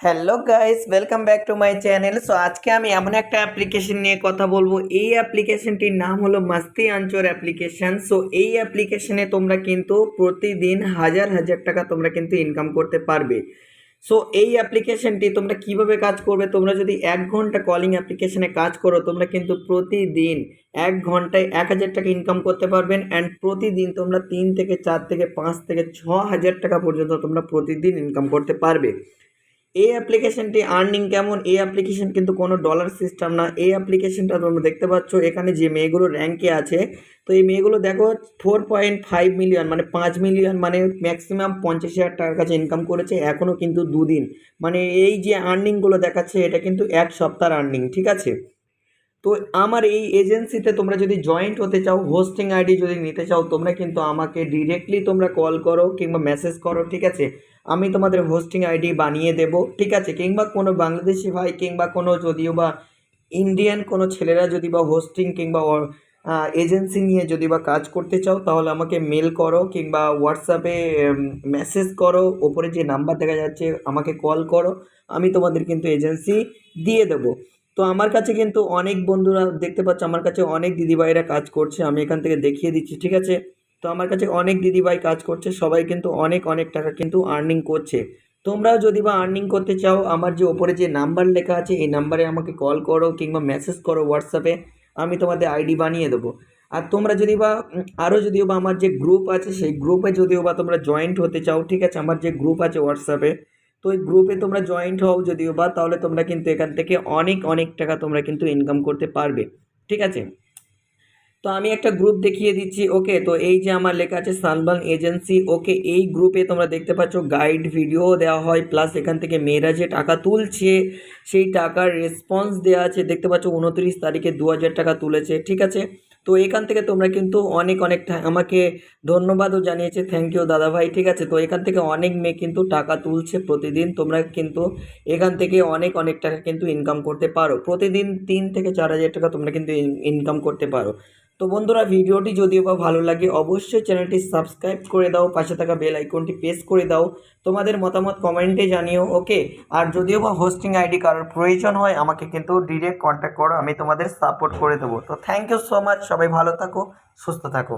Hello guys, welcome back to my channel. So আজকে আমি এমন একটা অ্যাপ্লিকেশন নিয়ে কথা বলবো। এই অ্যাপ্লিকেশনটির নাম হলো মাস্তি আনচোর অ্যাপ্লিকেশন। সো এই অ্যাপ্লিকেশনে তোমরা কিন্তু প্রতিদিন হাজার হাজার টাকা তোমরা কিন্তু ইনকাম করতে পারবে। সো এই অ্যাপ্লিকেশনটি তোমরা কিভাবে কাজ করবে, তোমরা যদি 1 ঘন্টা কলিং অ্যাপ্লিকেশনে কাজ করো তোমরা কিন্তু প্রতিদিন 1 ঘন্টায় 1,000 টাকা ইনকাম করতে পারবেন। অ্যান্ড প্রতিদিন তোমরা 3 থেকে 4 থেকে 5 থেকে 6 হাজার টাকা পর্যন্ত তোমরা প্রতিদিন ইনকাম করতে পারবে। এই অ্যাপ্লিকেশনটি আর্নিং কেমন, এই অ্যাপ্লিকেশন কিন্তু কোনো ডলার সিস্টেম না। এই অ্যাপ্লিকেশনটা তোমরা দেখতে পাচ্ছ এখানে যে মেয়েগুলো র্যাঙ্কে আছে, তো এই মেয়েগুলো দেখো 4.5 মিলিয়ন মানে 5 মিলিয়ন মানে ম্যাক্সিমাম 50,000 টাকার কাছে ইনকাম করেছে এখনও কিন্তু 2 দিন। মানে এই যে আর্নিংগুলো দেখাচ্ছে এটা কিন্তু 1 সপ্তাহের আর্নিং, ঠিক আছে। তো আমার এই এজেন্সিতে তোমরা যদি জয়েন্ট হতে চাও, হোস্টিং আইডি যদি নিতে চাও, তোমরা কিন্তু আমাকে ডিরেক্টলি তোমরা কল করো কিংবা মেসেজ করো, ঠিক আছে। আমি তোমাদের হোস্টিং আইডি বানিয়ে দেব, ঠিক আছে। কিংবা কোনো বাংলাদেশি ভাই কিংবা কোনো যদিও বা ইন্ডিয়ান কোনো ছেলেরা যদি বা হোস্টিং কিংবা এজেন্সি নিয়ে যদি বা কাজ করতে চাও তাহলে আমাকে মেল করো কিংবা হোয়াটসঅ্যাপে মেসেজ করো, ওপরে যে নাম্বার দেখা যাচ্ছে আমাকে কল করো, আমি তোমাদের কিন্তু এজেন্সি দিয়ে দেবো। তো আমার কাছে কিন্তু অনেক বন্ধুরা দেখতে পাচ্ছ, আমার কাছে অনেক দিদিভাইরা কাজ করছে, আমি এখান থেকে দেখিয়ে দিচ্ছি, ঠিক আছে। তো আমার কাছে অনেক দিদিভাই কাজ করছে, সবাই কিন্তু অনেক অনেক টাকা কিন্তু আর্নিং করছে। তোমরাও যদি বা আর্নিং করতে চাও আমার যে ওপরে যে নাম্বার লেখা আছে এই নাম্বারে আমাকে কল করো কিংবা মেসেজ করো হোয়াটসঅ্যাপে, আমি তোমাদের আইডি বানিয়ে দেবো। আর তোমরা যদি বা আরও যদিও বা আমার যে গ্রুপ আছে সেই গ্রুপে যদিও বা তোমরা জয়েন্ট হতে চাও, ঠিক আছে, আমার যে গ্রুপ আছে হোয়াটসঅ্যাপে, তো ওই গ্রুপে তোমরা জয়েন্ট হও যদিও বা, তাহলে তোমরা কিন্তু এখান থেকে অনেক অনেক টাকা তোমরা কিন্তু ইনকাম করতে পারবে, ঠিক আছে। তো আমি একটা গ্রুপ দেখিয়ে দিচ্ছি, ওকে। তো এই যে আমার লেখা আছে সানবার্ন এজেন্সি, ওকে। এই গ্রুপে তোমরা দেখতে পাচ্ছ গাইড ভিডিও দেওয়া হয়, প্লাস এখান থেকে মেয়েরা যে টাকা তুলছে সেই টাকার রেসপন্স দেওয়া আছে, দেখতে পাচ্ছ 29 তারিখে 2,000 টাকা তুলেছে, ঠিক আছে। তো এখান থেকে তোমরা কিন্তু অনেক অনেক আমাকে ধন্যবাদও জানিয়েছে, থ্যাংক ইউ দাদা ভাই, ঠিক আছে। তো এখান থেকে অনেক মেয়ে কিন্তু টাকা তুলছে প্রতিদিন, তোমরা কিন্তু এখান থেকে অনেক অনেক টাকা কিন্তু ইনকাম করতে পারো, প্রতিদিন 3 থেকে 4 হাজার টাকা তোমরা কিন্তু ইনকাম করতে পারো। তো বন্ধুরা, ভিডিওটি যদিও বা ভালো লাগে অবশ্যই চ্যানেলটি সাবস্ক্রাইব করে দাও, পাশে থাকা বেল আইকনটি প্রেস করে দাও, তোমাদের মতামত কমেন্টে জানিও, ওকে। আর যদিও বা হোস্টিং আইডি কারোর প্রয়োজন হয় আমাকে কিন্তু ডিরেক্ট কন্ট্যাক্ট করো, আমি তোমাদের সাপোর্ট করে দেবো। তো থ্যাংক ইউ সো মাচ, সবাই ভালো থাকো, সুস্থ থাকো।